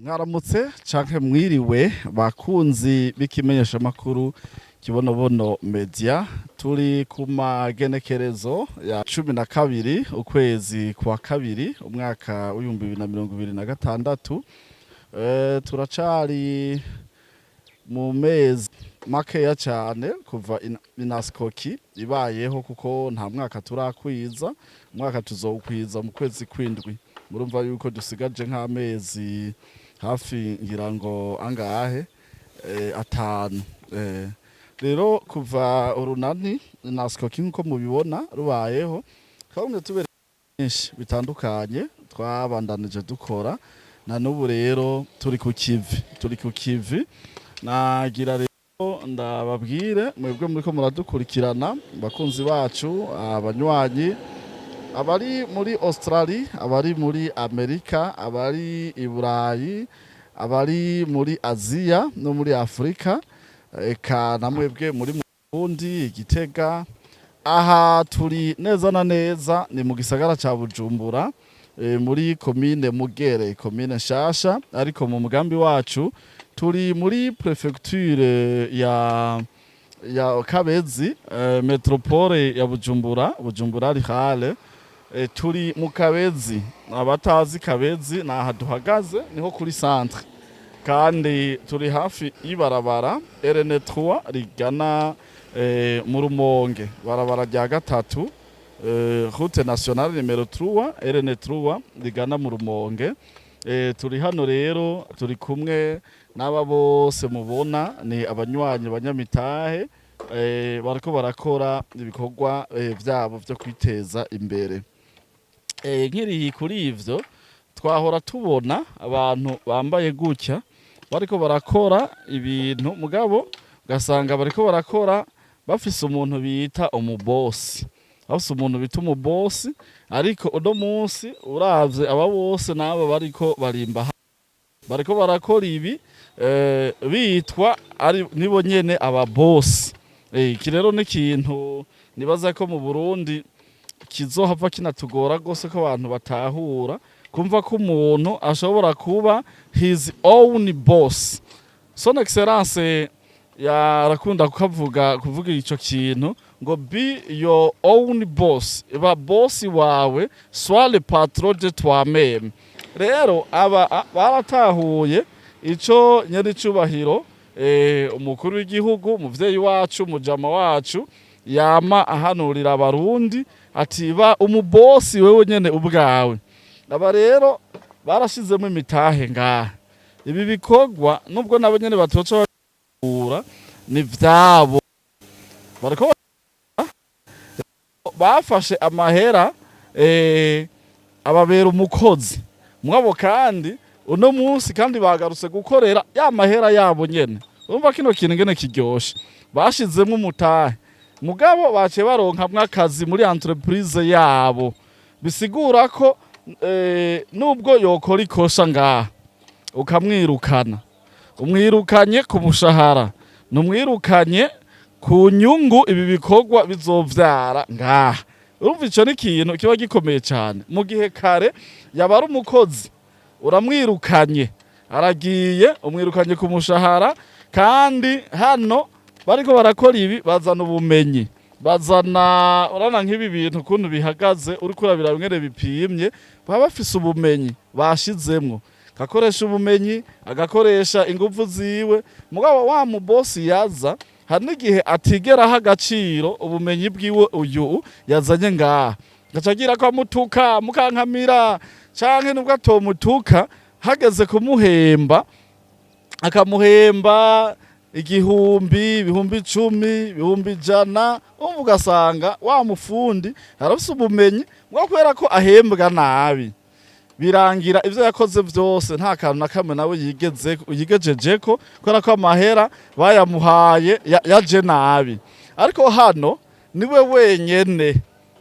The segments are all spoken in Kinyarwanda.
Mwaramutse canke mwiriwe bakunzi b'ikimenyesha makuru Kibonobono Media, turi ku magenekerezo ya 12 ukwezi kwa kabiri umwaka w'2026. Turacari mu mezi makeya cyane kuva inaskoki ibayeho, kuko nta mwaka turakwiza. Umwaka tuzowukwiza mu kwezi kwindwi. Murumva yuko dusigaje nk'amezi hafi ngira ngo angahe atanu. Rero kuva urunani inaskoki nkuko mubibona rubayeho, twabumye tubere byinshi bitandukanye twabandanije dukora, na n'ubu rero turi ku kivi. Nagira rero ndababwire mwebwe muriko muradukurikirana, bakunzi bacu, abanywanyi, abari muri Australia, abari muri Amerika, abari i Burayi, abari muri Aziya no muri Afrika, eka na mwebwe muri Burundi, Gitega. Aha turi neza na neza ni mu gisagara ca Bujumbura, muri komine Mugere, komine Rishasha, ariko mu mugambi wacu turi muri prefecture ya Kabezi, metropole ya Bujumbura Rihale. Turi mu Kabezi, abatazi Kabezi naha duhagaze niho kuri centre, kandi turi hafi y'ibarabara RN3 rigana mu Rumonge, barabara rya gatatu, route nationale numero 3 RN3 rigana mu Rumonge. Turi hano rero turi kumwe n'aba bose mubona ni abanywanyi banyamitahe, bariko barakora ibikorwa vyabo vyo kwiteza imbere. Nkiri kuri ivyo twahora tubona abantu bambaye gutya bariko barakora ibintu, mugabo ugasanga bariko barakora bafise umuntu bita umubosi, bafise umuntu bita umubosi. Ariko uno munsi uravye aba bose nabo bariko barimba, bariko barakora ibi bitwa ari nibo nyene ababosi. Iki rero ni ikintu nibaza ko mu Burundi kizohava kinatugora gose ko abantu batahura kumva ko umuntu ashobora kuba his own boss. Son excellence yarakunda kuvuga ico kintu ngo be your own boss, eba boss wawe, sois le patron de toi-même. Rero aba baratahuye ico nyari cubahiro umukuru w'igihugu, umuvyeyi wacu, mujama wacu yama ahanurira abarundi ati ba umubosi wewe nyene ubwawe. Aba rero barashizemo imitahe ngaha, ibi bikorwa nubwo nabo nyene batoca bakura ni vyabo, bariko bafashe amahera ababera umukozi mwabo, kandi uno munsi kandi bagarutse gukorera ya mahera yabo nyene. Urumva kino kintu ngene kiryoshe, bashizemo umutahe mugabo bace baronkamwe akazi muri entreprise yabo. Bisigura ko nubwo yokora ikosha ngaha ukamwirukana, umwirukanye ku mushahara, numwirukanye ku nyungu ibi bikorwa bizovyara ngaha. Urumva ico ni ikintu kiba gikomeye cyane. Mu gihe kare yaba ari umukozi, uramwirukanye aragiye, umwirukanye ku mushahara, kandi hano bariko barakora ibi bazana ubumenyi, bazana urana nk'ibi bintu ukuntu bihagaze, uri kurabira bimwe bipimye, baba bafise ubumenyi bashizemwo, gakoresha ubumenyi, agakoresha ingufu ziwe. Mugabo wa mu boss yaza hari n'igihe atigera ha agaciro ubumenyi bwiwe uyu yazanye ngaha, gacagira ko amutuka mukankamira, canke nubwo atomutuka hageze kumuhemba akamuhemba igihumbi, ibihumbi 10, ibihumbi 100. Ugasanga wa mufundi arafise ubumenyi, mwo kubera ko ahembwa nabi, birangira ivyo yakoze vyose nta kantu na kamwe nawe yigejejeko, kubera ko amahera bayamuhaye yaje nabi. Ariko hano niwe wenyene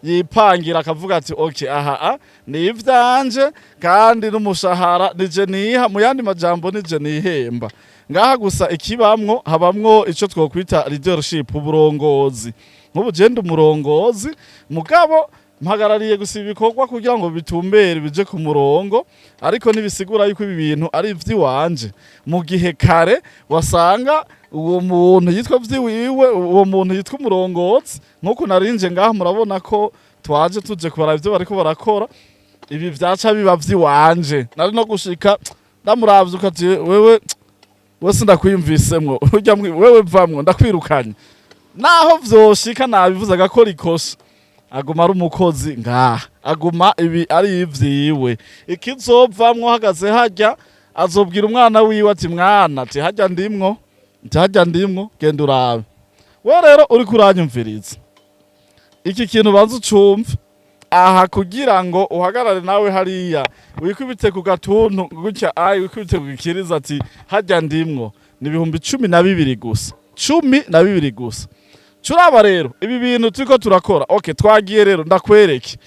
yipangira akavuga ati okay, aha ni ivyanje, kandi n'umushahara nije niha, mu yandi majambo nije nihemba ngaha. Gusa ikibamwo habamwo ico twokwita leadership, uburongozi. Nk'ubu je ndi umurongozi, mugabo mpagarariye gusa ibikorwa kugira ngo bitumbere bije ku murongo, ariko ntibisigura yuko ibi bintu ari ivy'iwanje. Mu gihe kare wasanga uwo muntu yitwa vyiwiwe, uwo muntu yitwa umurongozi, nk'uko narinje ngaha murabona ko twaje tuje kubara ivyo bariko barakora, ibi vyaca biba vyiwanje. Nari no gushika ndamuravye ukati wewe wese ndakwiyumvisemwo, urya wewe vamwo ndakwirukanye. Naho vyoshika nabivuze agakora ikosa, aguma ari umukozi ngaha, aguma ibi ari ivyiwe. Ikizovamwo hagaze harya azobwira umwana wiwe ati mwana ati harya ndimwo, genda urabe. We rero uriko uranyumviriza, iki kintu banza ucumve aha kugira ngo uhagarare nawe hariya wikubite ku gatuntu gutya wikubite ku gikiriza ati harya ndimwo, ni 12,000 gusa, 12 gusa. Curaba rero ibi bintu turiko turakora. Okay, twagiye rero ndakwereke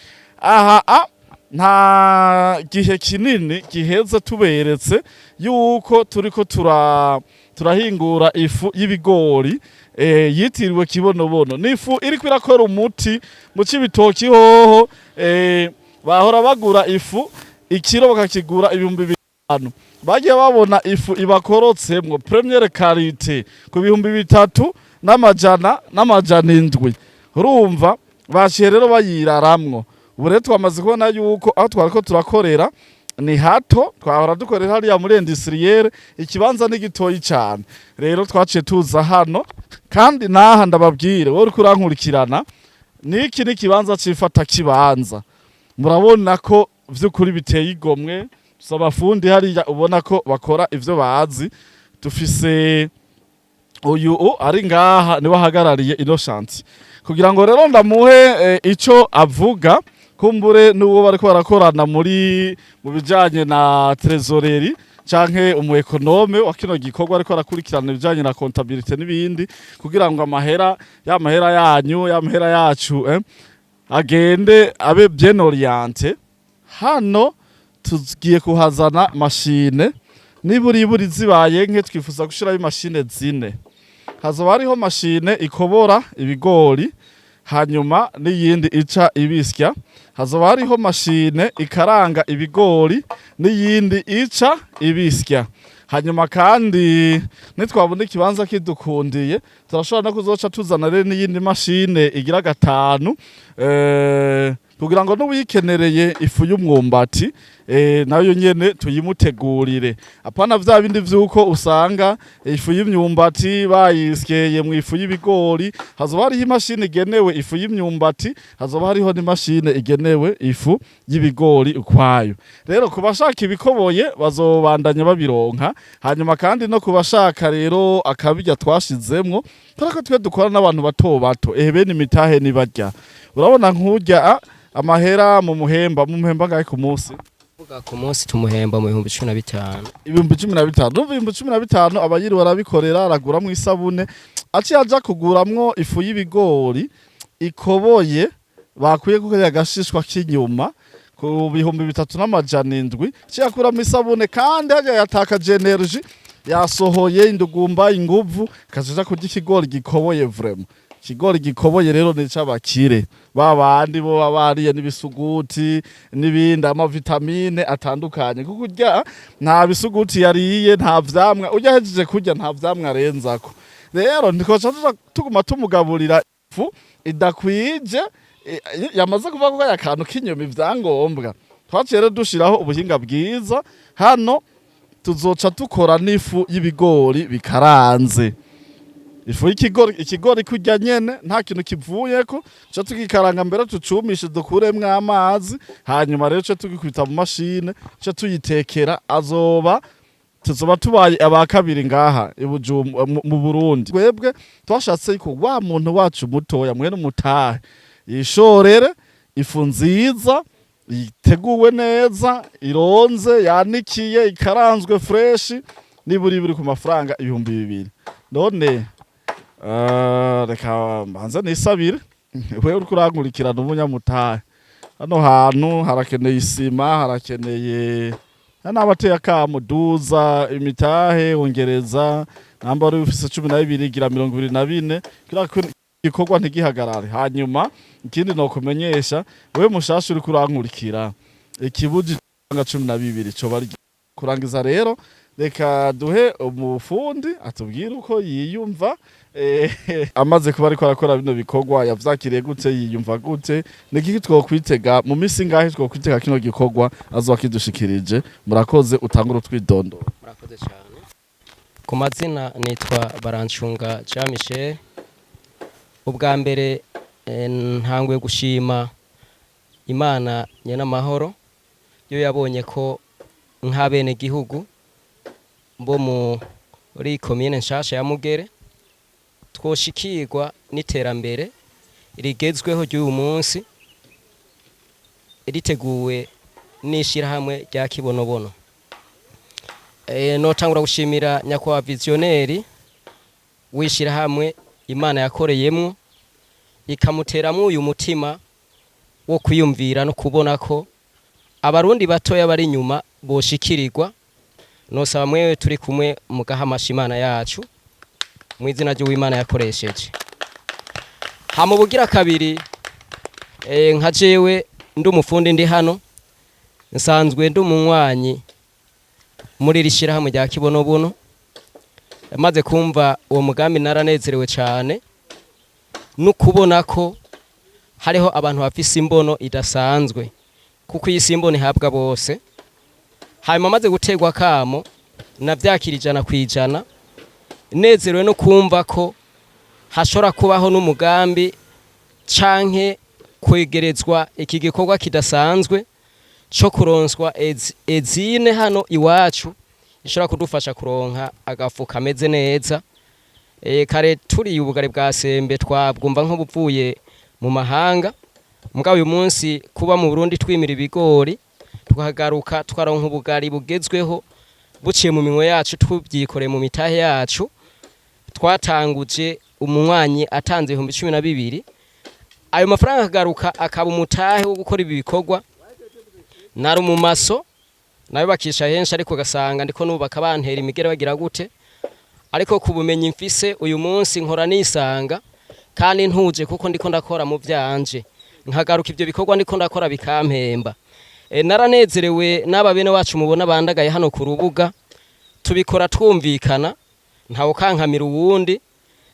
aha nta gihe kinini giheze tuberetse yuko turiko turahingura ifu y'ibigori yitiriwe Kibonobono. N'ifu iriko irakora umuti mu Cibitoki hoho, bahora bagura ifu ikiro bakakigura 5,000. Bagiye babona ifu ibakorotsemwo première qualité ku 3,000 n'amajana indwi. Urumva baciye rero bayiraramwo. Ubu rero twamaze kubona yuko aho twariko turakorera ni hato, twahora dukorera hariya muri industriel, ikibanza ni gitoyi cyane. Rero twaciye tuza hano, kandi naha ndababwire wowe uriko urankurikirana, niki ni kibanza cifata kibanza. Murabona ko vy'ukuri biteye igomwe, dusaba abafundi hariya ubona ko bakora ivyo bazi. Dufise uyu ari ngaha niwe ahagarariye ino shanti, kugira ngo rero ndamuhe ico avuga. Kumbure n'uwo bariko barakorana mu bijanye na trésorerie canke umu ekonome wa kino gikorwa ariko arakurikirana ibijanye na comptabilité n'ibindi, kugira ngo amahera yanyu y'amahera yacu agende abe bien orienté. Hano tugiye kuhazana machine, niburi zibaye nke twifuza gushiraho machine 4. Hazoba hariho machine ikobora ibigori, hanyuma n'iyindi ica ibisya. Hazoba hariho machine ikaranga ibigori, n'iyindi ica ibisya. Hanyuma kandi nitwabona ikibanza kidukundiye, turashobora no kuzoca tuzana rero n'iyindi machine igira 5, kugira ngo n'uwikenereye ifu y'umwumbati nayo nyene tuyimutegurire. Apana vya bindi vyuko usanga ifu y'imyumbati bayisyeye mu ifu y'ibigori. Hazoba hariho imashini igenewe ifu y'imyumbati, hazoba hariho n'imashine igenewe ifu y'ibigori ukwayo. Rero kubashaka ibikoboye bazobandanya babironka. Hanyuma kandi no kubashaka rero akabirya twashizemwo, turako twe dukora n'abantu bato bato, bene imitahe nibarya. Urabona nk'urya amahera mu muhemba ngahe ku munsi? Ku munsi tumuhemba mu 15,000. 15,000. Numva 15,000 abayiri barabikorera, araguramwo isabune, aciye aja kuguramwo ifu y'ibigori ikoboye bakuye kuko agashishwa k'inyuma ku 3,700, ciye akuramo isabune, kandi hajya yatakaje energy, yasohoye indugumba inguvu, kajaja kurya ikigori gikoboye vraiment. Ikigori gikoboye rero ni c'abakire, babandi bo babariye n'ibisuguti n'ibindi amavitamine atandukanye, kuko urya nta bisuguti yariye, nta vyamwa urya hejeje kurya, nta vyamwa arenzako. Rero ndikoca tuguma tumugaburira ifu idakwije, yamaze kuvuga ko yakantu k'inyuma ivyangombwa. Twaciye rero dushiraho ubuhinga bwiza, hano tuzoca dukora n'ifu y'ibigori bikaranze. Ifu ikigori kurya nyene nta kintu kivuyeko, cyo tugikaranga mbere tucumishe dukuremwe amazi, hanyuma rero cyo tugikubita mu mashine, cyo tuyitekera, tuzoba tubaye abakabiri ngaha mu Burundi. Twebwe twashatse ko wa muntu wacu mutoya mwene umutahe yishorere ifu nziza iteguwe neza, ironze, yanikiye, ikaranzwe fresh, niburi ku mafaranga 2,000. None reka mbanza nisabire wewe uriko urankurikirana umunyamutahe. Hano hantu harakeneye isima, harakeneye n'abateye akamuduza imitahe, wongereza namba uri ufise 12 gira 24, igikorwa ntigihagarare. Hanyuma ikindi no kumenyesha wewe mushasha uri kurankurikira ikibuji 12 co bari kurangiza rero reka duhe umufundi atubwire uko yiyumva amaze kuba ariko arakora bino bikorwa yavyakiriye gute yiyumva gute niki twokwitega mu misi ngahe twokwitega kino gikorwa azokidushikirije murakoze utangura utwidondo. Murakoze cyane. Ku mazina nitwa Barancunga Jean Michel. Ubwa mbere ntangwe gushima Imana nyene amahoro yo yabonye ko nk'abene gihugu bo muri commune nshasha ya Mugere twoshikirwa n'iterambere rigezweho ry'uyu munsi riteguwe n'ishirahamwe rya Kibonobono. Notangura gushimira nyakwa visionnaire w'ishirahamwe Imana yakoreyemwo ikamuteramwo uyu mutima wo kwiyumvira no kubona ko abarundi batoya bari nyuma boshikirirwa. Nosaba mwewe turi kumwe mugahamasha Imana yacu mu izina ry'Uwimana yakoresheje. Hamubugira kabiri nka jewe ndi umufundi ndi hano nsanzwe ndi umunywanyi muri rishirahamwe rya Kibonobono. Maze kumva uwo mugambi naranezerewe cyane no kubona ko hariho abantu bafise imbono idasanzwe kuko iyi simbono ihabwa bose. Hanyuma maze gutegwa kamo navyakira 100% nezerewe no kumva ko hashora kubaho n'umugambi canke kwegerezwa iki gikorwa kidasanzwe cyo kuronswa ezine hano iwacu ishobora kudufasha kuronka agafu kameze neza. Kare turi ubugari bwa sembe twabwumva nko buvuye mu mahanga, mugabo uyu munsi kuba mu Burundi twimira ibigori tukagaruka twaronka ubugari bugezweho buciye mu minwe yacu tubyikoreye mu mitahe yacu. Twatanguje umunywanyi atanze 12,000 ayo mafaranga akagaruka akaba umutahe wo gukora ibi bikorwa. Nari mu maso nayo bakisha henshi ariko gasanga ndiko nubaka bantera imigere bagira gute, ariko kubumenyi mfise uyu munsi nkora nisanga kandi ntuje kuko ndiko ndakora mu vyanje nkagaruka ivyo bikorwa ndiko ndakora bikampemba. Naranezerewe n'aba bene wacu mubona bandagaye hano ku rubuga tubikora twumvikana ntawo kankamira uwundi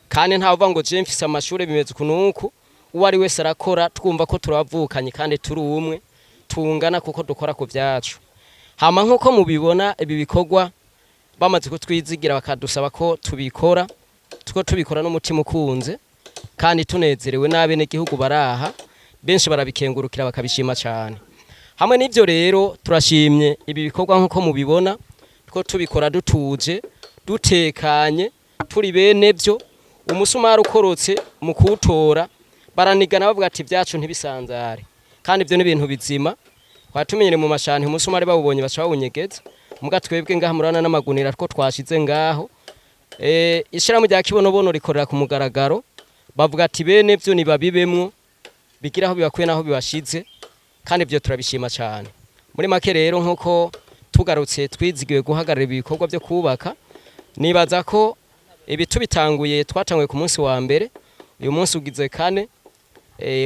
kandi ntavuga ngo je mfise amashure bimeze kunuku uwo ari wese arakora twumva ko turabavukanye kandi turi umwe tungana kuko dukora ku vyacu. Hama nkuko mubibona ibi bikorwa bamaze kutwizigira bakadusaba ko tubikora tubikora n'umutima ukunze kandi tunezerewe n'abene gihugu baraha benshi barabikengurukira bakabishima cyane. Hamwe n'ivyo rero turashimye ibi bikorwa nkuko mubibona ko tubikora dutuje dutekanye turi bene byo. Umusumari ukorotse mu kuwutora baranigana bavuga ati vyacu ntibisanzare kandi ivyo n'ibintu bizima twatumenyere mu mashani umusumari babubonye bacha bawunyegeza muga twebwe ngaha murana n'amagunira two twashize ngaho. Ishirahamwe rya Kibonobono rikorera ku mugaragaro bavuga ati bene byo nibabibemwo bigiraho bibakwe naho bibashize kandi byo turabishima cyane. Muri make rero nkuko tugarutse twizigiwe guhagarara ibikorwa byo kubaka nibaza ko ibi tubitanguye twatanguye ku munsi wa mbere uyu munsi ugize kane.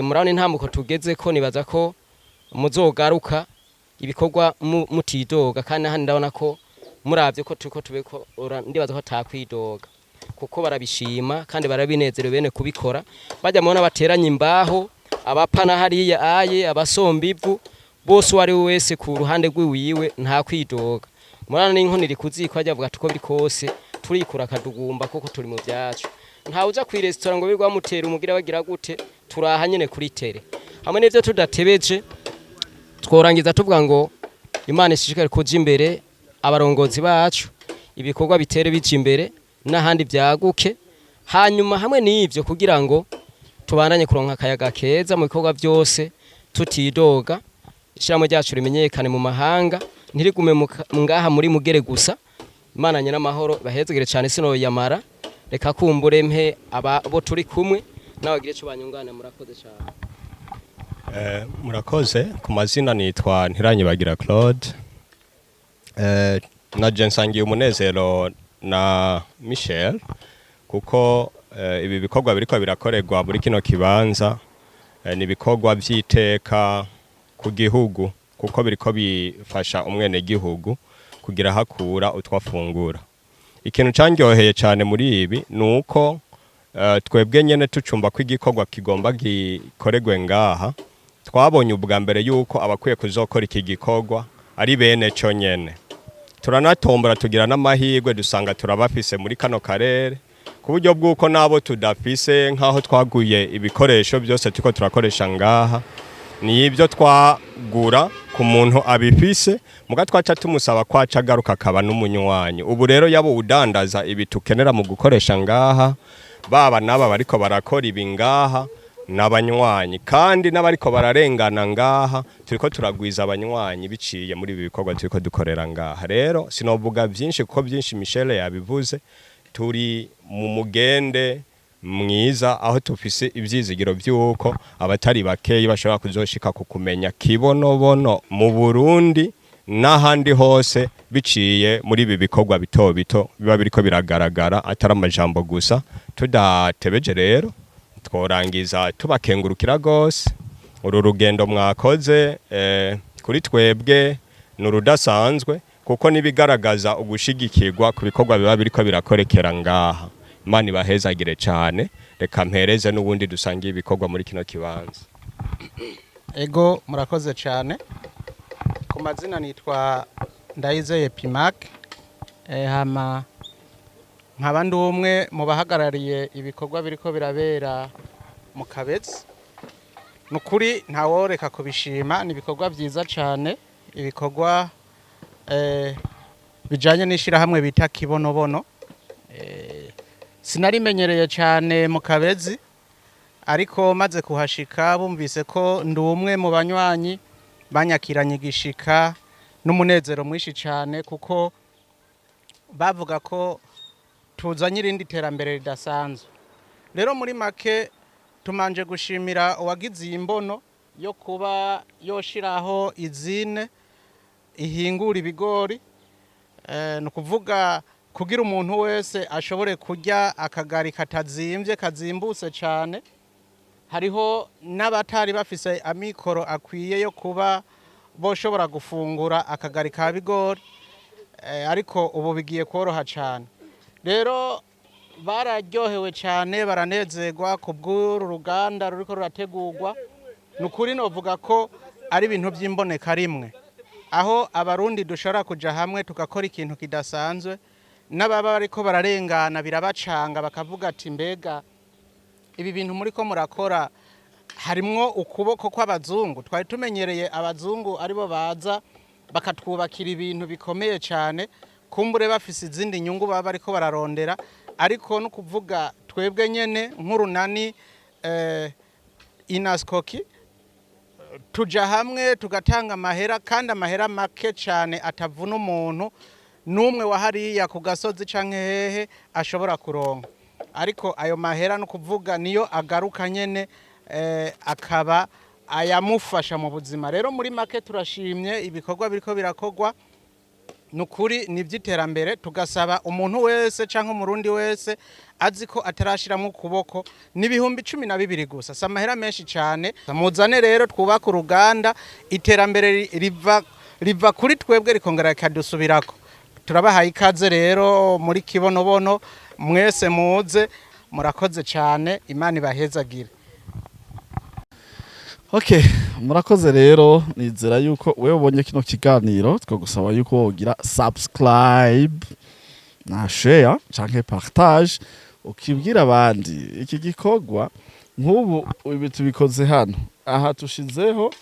Murabona intambuko tugeze ko nibaza ko muzogaruka ibikorwa mutidoga kandi handi ndabona ko muravye ko turiko tubeko ndibaza ko takwidoga kuko barabishima kandi barabinezerewe bene kubikora. Bajya mubona bateranye imbaho abapana hariya aye abasomba ivu bose wari wese ku ruhande rw'iwiwe nta kwidoga. Murana n'inkoni rikuziko ajya avuga tuko biri kose turikura akadugumba kuko turi mu byacu. Nta uja kwi restaurant ngo birwa mutera umugira bagira gute turaha nyene kuri tere. Hamwe n'ivyo tudatebeje tworangiza tuvuga ngo Imana ishishikare kuja imbere abarongozi bacu ibikorwa bitere bije imbere n'ahandi byaguke. Hanyuma hamwe n'ivyo kugira ngo tubandanye kuronka akayaga keza mu bikorwa byose tutidoga. Ishiramo ryacu rimenyekane mu mahanga ntirigume ngaha muri Mugere gusa. Imana nyina amahoro bahezegere cyane sino yamara reka kumbure mpe abo turi kumwe n'abagire cyo banyungana. Murakoze cyane. Murakoze. Ku mazina nitwa Ntiranyibagira Claude. Na Jensangiye umunezero na Michel kuko ibi bikorwa biriko birakorerwa muri kino kibanza ni ibikorwa vy'iteka ku gihugu kuko biriko bifasha umwene gihugu kugira hakura utwafungura. Ikintu cangyoheye cyane muri ibi nuko twebwe nyene tucumba ko igikorwa kigomba gikoregwe ngaha twabonye ubwa mbere yuko abakwiye kuzokora iki gikorwa ari bene cyo nyene. Turanatombora tugira n'amahirwe dusanga turabafise muri kano karere ku buryo bw'uko nabo tudafise nk'aho twaguye ibikoresho byose tuko turakoresha ngaha ni ibyo twagura ku muntu abifise muga twaca tumusaba kwaca garuka akaba n'umunywanyi. Ubu rero yabo udandaza ibi tukenera mu gukoresha ngaha baba naba bariko barakora ibi ngaha n'abanywanyi kandi n'abariko bararengana ngaha turiko turagwiza abanywanyi biciye muri ibi bikorwa turiko dukorera ngaha. Rero sinovuga byinshi kuko byinshi Michel yabivuze, turi mu mugende mwiza aho tufise ivyizigiro by'uko abatari bakeyi bashobora kuzoshika ku kumenya Kibonobono mu Burundi n'ahandi hose biciye muri ibi bikorwa bito bito biba biriko biragaragara atari amajambo gusa. Tudatebeje rero tworangiza tubakengurukira gose uru rugendo mwakoze kuri twebwe n'urudasanzwe kuko nibigaragaza ugushigikirwa ku bikorwa biba biriko birakorekera ngaha. Imana ibahezagire cyane, reka mpereze n'ubundi dusangiye ibikorwa muri kino kibanza. Ego murakoze cyane. Ku mazina nitwa Ndayizeye Pimac, hama nk'abandi umwe mu bahagarariye ibikorwa biriko birabera mu Kabezi. Nukuri ntaworeka kubishima, ni ibikorwa byiza cyane, ibikorwa bijanye n'ishira hamwe bita Kibonobono. Sinarimenyereye cyane mu Kabezi ariko maze kuhashika bumvise ko ndi umwe mu banywanyi banyakiranye igishika n'umunezero mwinshi cyane kuko bavuga ko tuzanye irindi terambere ridasanzwe. Rero muri make tumanje gushimira uwagize iyi mbono yo kuba yoshiraho izine ihingura ibigori, no kuvuga kugira umuntu wese ashobore kurya akagari katazimvye kazimbutse cyane. Hariho n'abatari bafise amikoro akwiye yo kuba boshobora gufungura akagari ka bigori, ariko ubu bigiye koroha cyane. Rero bararyohewe cyane baranezerwa ku bw'uru ruganda ruriko rurategurwa. Nukuri novuga ko ari ibintu by'imboneka rimwe aho abarundi dushobora kuja hamwe tugakora ikintu kidasanzwe. N'ababa bariko bararengana birabacanga bakavuga ati mbega ibi bintu muri ko murakora harimwo ukuboko kw'abazungu. Twari tumenyereye abazungu aribo baza bakatwubakira ibintu bikomeye cyane, kumbure bafise izindi nyungu baba bariko bararondera, ariko no kuvuga twebwe nyene nk'urunani inaskoki tuja hamwe tugatanga amahera kandi amahera make cyane atavuna umuntu numwe wahariya ku gasozi canke hehe ashobora kuronka, ariko ayo mahera no kuvuga niyo agaruka nyene akaba ayamufasha mu buzima. Rero muri make turashimye ibikorwa biriko birakorwa, nukuri ni by'iterambere. Tugasaba umuntu wese canke umurundi wese aziko atarashiramo ukuboko n'ibihumbi 12 gusa, samahera menshi cyane. Muzane rero twubaka uruganda, iterambere riva kuri twebwe rikongera rikadusubirako. Turabahaye ikaze rero muri Kibonobono, mwese muze, murakoze cyane, Imana ibahezagire. Okay, murakoze rero, nizera yuko wewe ubonye kino kiganiro twagusaba yuko wogira subscribe na share canke partage ukibwira abandi iki gikorwa. Nk'ubu ibi tubikoze hano, aha tushizeho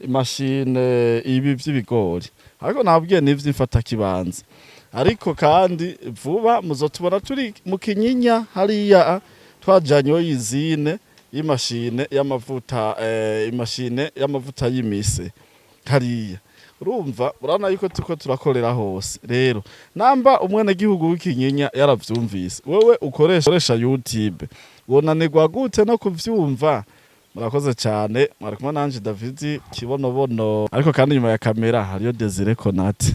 imashine ibi by'ibigori, ariko nabwiye n'ivy'imfata kibanza, ariko kandi vuba muzotubona turi mu Kinyinya hariya twajanywe yizine y'imashine y'amavuta, imashine y'amavuta y'imise hariya. Urumva urana yuko tuko turakorera hose. Rero namba umwene gihugu w'Ikinyinya yaravyumvise, wewe ukoresha YouTube wonanirwa gute no kuvyumva? Murakoze cyane, mwarikumwe nanje David Kibonobono, ariko kandi nyuma ya kamera hariyo Desire Konate.